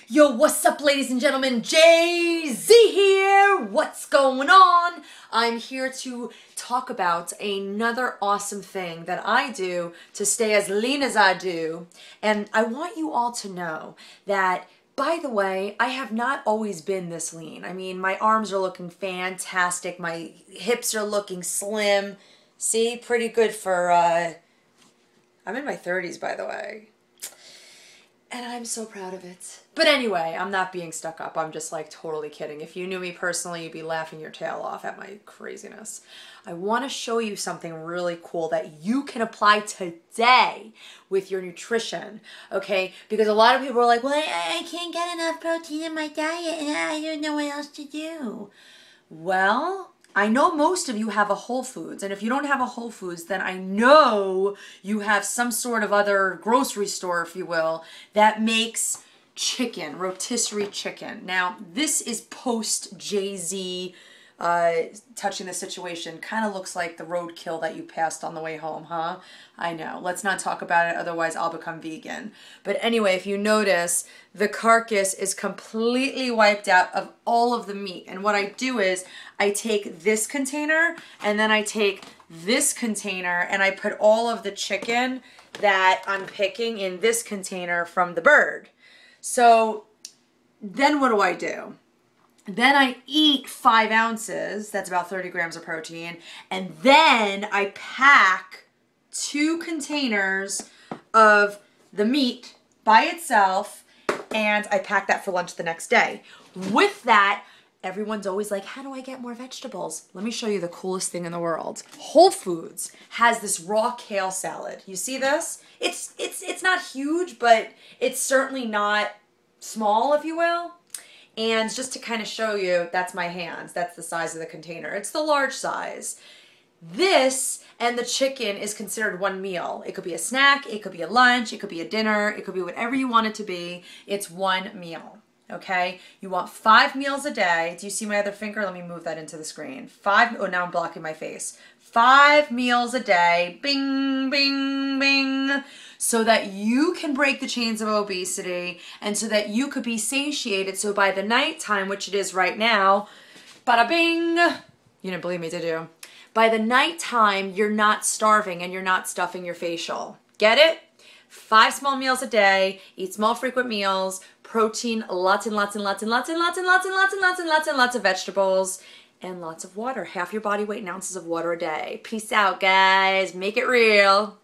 Yo, what's up, ladies and gentlemen? Jay-Z here. What's going on? I'm here to talk about another awesome thing that I do to stay as lean as I do. And I want you all to know that, by the way, I have not always been this lean. I mean, my arms are looking fantastic. My hips are looking slim. See, pretty good for, I'm in my 30s, by the way. And I'm so proud of it. But anyway, I'm not being stuck up. I'm just like totally kidding. If you knew me personally, you'd be laughing your tail off at my craziness. I want to show you something really cool that you can apply today with your nutrition, okay? Because a lot of people are like, well, I can't get enough protein in my diet and I don't know what else to do. Well, I know most of you have a Whole Foods, and if you don't have a Whole Foods, then I know you have some sort of other grocery store, if you will, that makes chicken, rotisserie chicken. Now, this is post Jay-Z touching the situation. Kind of looks like the roadkill that you passed on the way home, huh? I know. Let's not talk about it, otherwise I'll become vegan. But anyway, if you notice, the carcass is completely wiped out of all of the meat. And what I do is I take this container and then I take this container and I put all of the chicken that I'm picking in this container from the bird. So then what do? Then I eat 5 ounces, that's about 30 grams of protein, and then I pack 2 containers of the meat by itself, and I pack that for lunch the next day. With that, everyone's always like, how do I get more vegetables? Let me show you the coolest thing in the world. Whole Foods has this raw kale salad. You see this? It's not huge, but it's certainly not small, if you will. And just to kind of show you, that's my hands. That's the size of the container. It's the large size. This and the chicken is considered one meal. It could be a snack, it could be a lunch, it could be a dinner, it could be whatever you want it to be. It's one meal, okay? You want 5 meals a day. Do you see my other finger? Let me move that into the screen. Oh, now I'm blocking my face. 5 meals a day, bing, bing, bing, so that you can break the chains of obesity and so that you could be satiated. So by the nighttime, which it is right now, bada bing, you didn't believe me, did you? By the nighttime, you're not starving and you're not stuffing your facial. Get it? 5 small meals a day, eat small frequent meals, protein, lots and lots and lots and lots and lots and lots and lots and lots and lots and lots of vegetables, and lots of water. Half your body weight in ounces of water a day. Peace out, guys. Make it real.